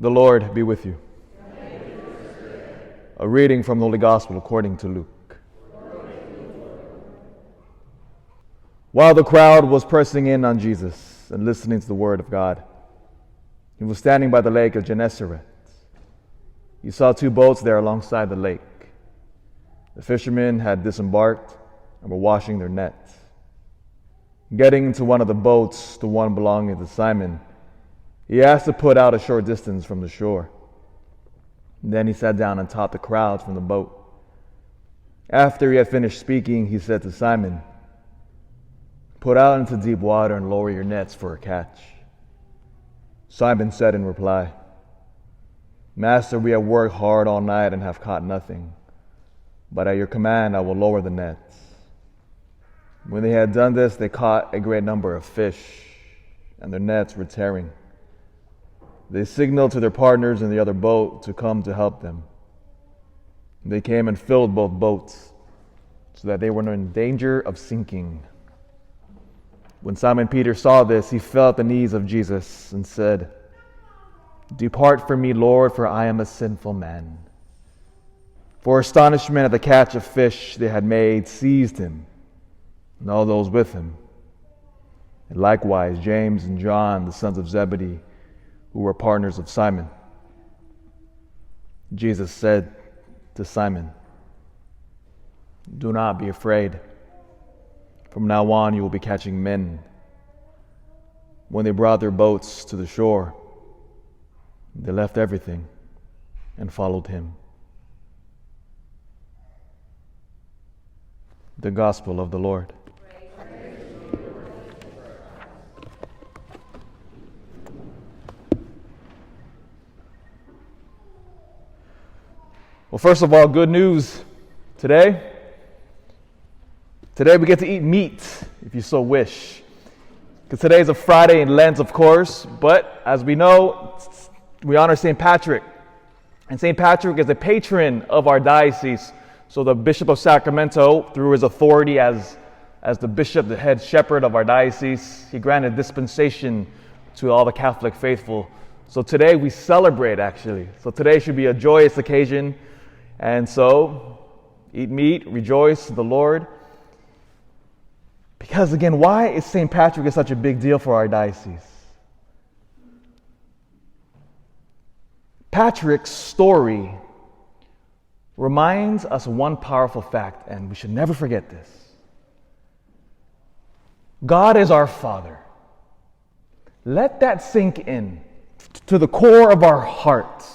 The Lord be with you. A reading from the Holy Gospel according to Luke. While the crowd was pressing in on Jesus and listening to the word of God, he was standing by the lake of Gennesaret. He saw two boats there alongside the lake. The fishermen had disembarked and were washing their nets. Getting into one of the boats, the one belonging to Simon, he asked to put out a short distance from the shore. Then he sat down and taught the crowds from the boat. After he had finished speaking, he said to Simon, "Put out into deep water and lower your nets for a catch." Simon said in reply, "Master, we have worked hard all night and have caught nothing, but at your command I will lower the nets." When they had done this, they caught a great number of fish, and their nets were tearing. They signaled to their partners in the other boat to come to help them. They came and filled both boats, so that they were in danger of sinking. When Simon Peter saw this, he fell at the knees of Jesus and said, "Depart from me, Lord, for I am a sinful man." For astonishment at the catch of fish they had made seized him and all those with him. And likewise James and John, the sons of Zebedee, who were partners of Simon. Jesus said to Simon, "Do not be afraid. From now on you will be catching men." When they brought their boats to the shore, they left everything and followed him. The Gospel of the Lord. Well, first of all, good news today. Today we get to eat meat, if you so wish. Because today is a Friday in Lent, of course, but as we know, we honor St. Patrick. And St. Patrick is the patron of our diocese. So the Bishop of Sacramento, through his authority as the bishop, the head shepherd of our diocese, he granted dispensation to all the Catholic faithful. So today we celebrate, actually. So today should be a joyous occasion. And so, eat meat, rejoice in the Lord. Because again, why is St. Patrick such a big deal for our diocese? Patrick's story reminds us one powerful fact, and we should never forget this. God is our Father. Let that sink in to the core of our hearts.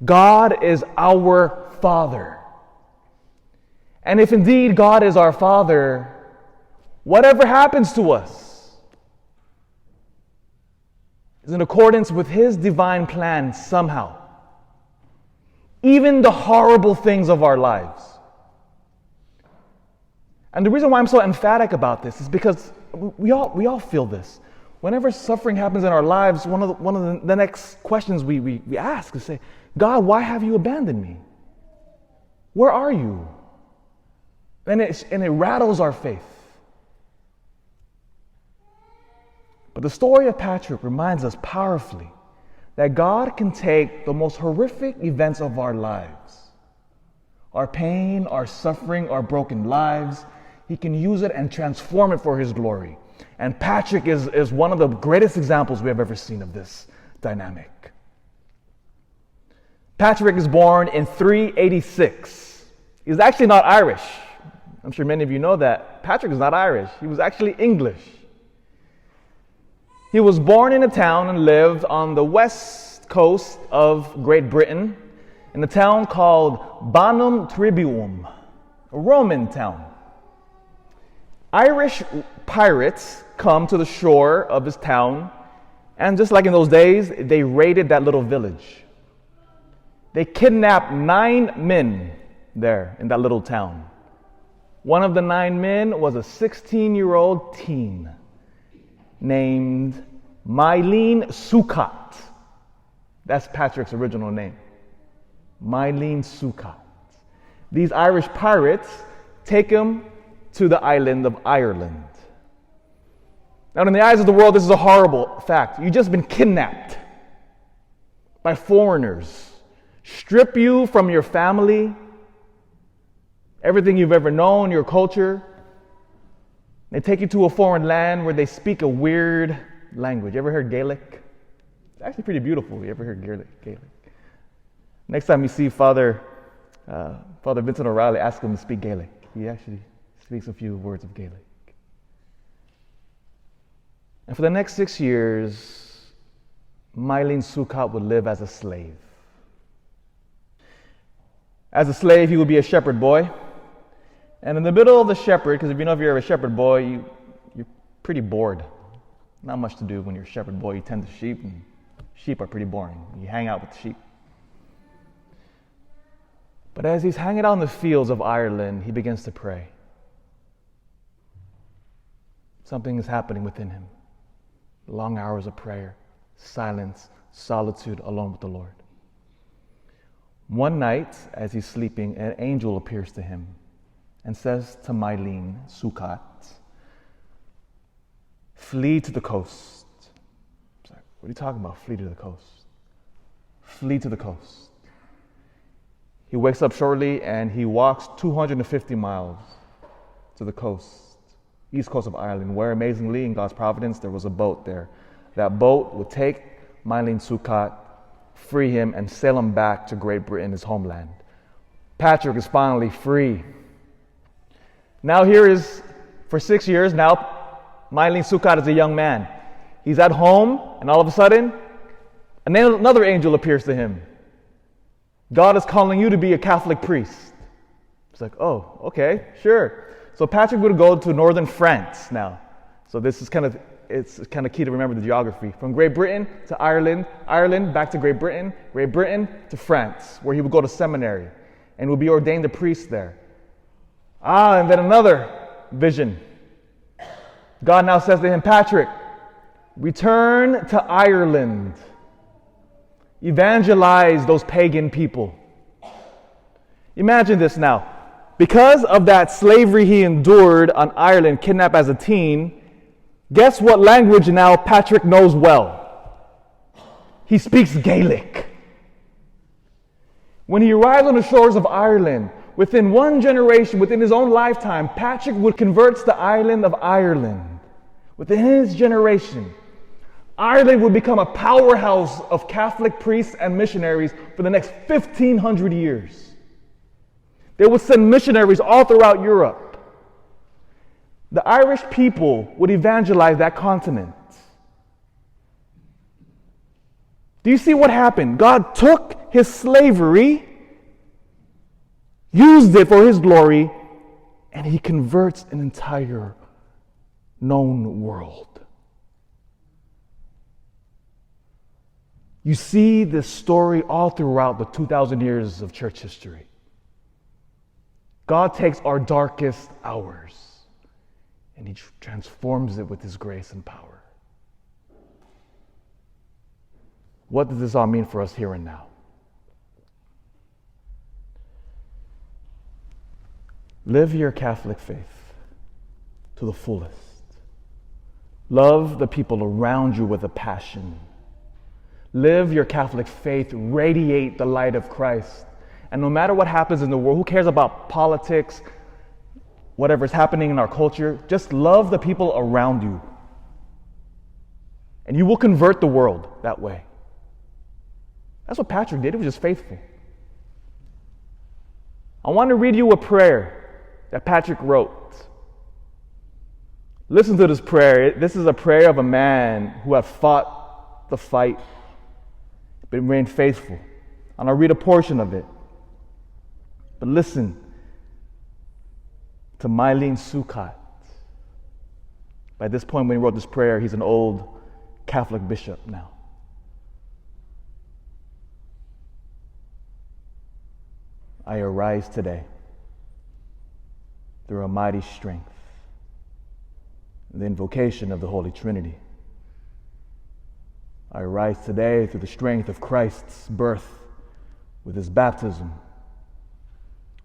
God is our Father. And if indeed God is our Father, whatever happens to us is in accordance with His divine plan somehow. Even the horrible things of our lives. And the reason why I'm so emphatic about this is because we all feel this. Whenever suffering happens in our lives, one of the next questions we ask is say, "God, why have you abandoned me? Where are you?" And it rattles our faith. But the story of Patrick reminds us powerfully that God can take the most horrific events of our lives, our pain, our suffering, our broken lives. He can use it and transform it for His glory. And Patrick is one of the greatest examples we have ever seen of this dynamic. Patrick is born in 386. He's actually not Irish. I'm sure many of you know that. Patrick is not Irish. He was actually English. He was born in a town and lived on the west coast of Great Britain in a town called Banum Trivium, a Roman town. Irish pirates come to the shore of his town, and just like in those days, they raided that little village. They kidnapped 9 men there in that little town. One of the 9 men was a 16-year-old teen named Mylene Succat. That's Patrick's original name. Mylene Succat. These Irish pirates take him to the island of Ireland. Now, in the eyes of the world, this is a horrible fact. You've just been kidnapped. by foreigners, strip you from your family, everything you've ever known, your culture. They take you to a foreign land where they speak a weird language. You ever heard Gaelic? It's actually pretty beautiful. You ever heard Gaelic? Next time you see Father Vincent O'Reilly, ask him to speak Gaelic. He actually speaks a few words of Gaelic. And for the next 6 years, Mylene Sukkot would live as a slave. As a slave, he would be a shepherd boy. And in the middle of the shepherd, because if you're a shepherd boy, you're pretty bored. Not much to do when you're a shepherd boy. You tend to sheep, and sheep are pretty boring. You hang out with the sheep. But as he's hanging out in the fields of Ireland, he begins to pray. Something is happening within him. Long hours of prayer, silence, solitude, alone with the Lord. One night, as he's sleeping, an angel appears to him and says to Mylene Sukkot, "Flee to the coast." It's like, what are you talking about, flee to the coast? Flee to the coast. He wakes up shortly and he walks 250 miles to the coast, east coast of Ireland, where amazingly, in God's providence, there was a boat there. That boat would take Mylene Sukkot, free him, and sail him back to Great Britain, his homeland. Patrick is finally free. Now here is, for 6 years now, Mylene Sukkot is a young man. He's at home, and all of a sudden, another angel appears to him. God is calling you to be a Catholic priest. It's like, oh, okay, sure. So Patrick would go to northern France now. So this is it's kind of key to remember the geography. From Great Britain to Ireland, Ireland back to Great Britain to France, where he would go to seminary and would be ordained a priest there. And then another vision. God now says to him, Patrick, return to Ireland. Evangelize those pagan people. Imagine this now. Because of that slavery he endured on Ireland, kidnapped as a teen, guess what language now Patrick knows well? He speaks Gaelic. When he arrives on the shores of Ireland, within one generation, within his own lifetime, Patrick would convert to the island of Ireland. Within his generation, Ireland would become a powerhouse of Catholic priests and missionaries for the next 1,500 years. They would send missionaries all throughout Europe. The Irish people would evangelize that continent. Do you see what happened? God took his slavery, used it for his glory, and he converts an entire known world. You see this story all throughout the 2,000 years of church history. God takes our darkest hours and he transforms it with his grace and power. What does this all mean for us here and now? Live your Catholic faith to the fullest. Love the people around you with a passion. Live your Catholic faith, radiate the light of Christ. And no matter what happens in the world, who cares about politics, whatever's happening in our culture, just love the people around you. And you will convert the world that way. That's what Patrick did. He was just faithful. I want to read you a prayer that Patrick wrote. Listen to this prayer. This is a prayer of a man who had fought the fight, but remained faithful. And I'll read a portion of it. But listen to Mylene Sukkot. By this point, when he wrote this prayer, he's an old Catholic bishop now. I arise today through a mighty strength, the invocation of the Holy Trinity. I arise today through the strength of Christ's birth with his baptism,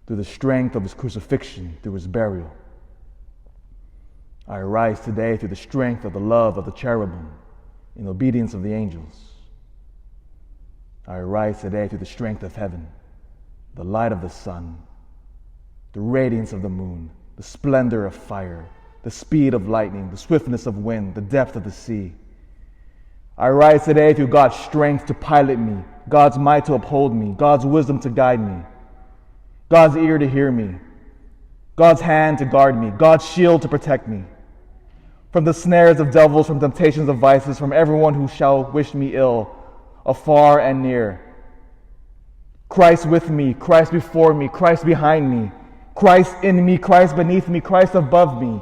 through the strength of his crucifixion, through his burial. I arise today through the strength of the love of the cherubim in obedience of the angels. I arise today through the strength of heaven, the light of the sun, the radiance of the moon, the splendor of fire, the speed of lightning, the swiftness of wind, the depth of the sea. I rise today through God's strength to pilot me, God's might to uphold me, God's wisdom to guide me, God's ear to hear me, God's hand to guard me, God's shield to protect me. From the snares of devils, from temptations of vices, from everyone who shall wish me ill, afar and near. Christ with me, Christ before me, Christ behind me, Christ in me, Christ beneath me, Christ above me,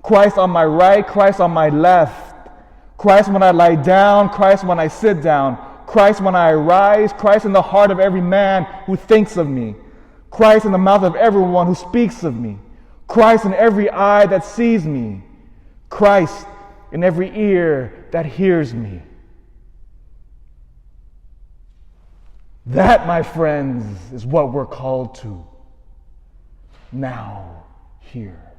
Christ on my right, Christ on my left, Christ when I lie down, Christ when I sit down, Christ when I arise, Christ in the heart of every man who thinks of me, Christ in the mouth of everyone who speaks of me, Christ in every eye that sees me, Christ in every ear that hears me. That, my friends, is what we're called to now, here.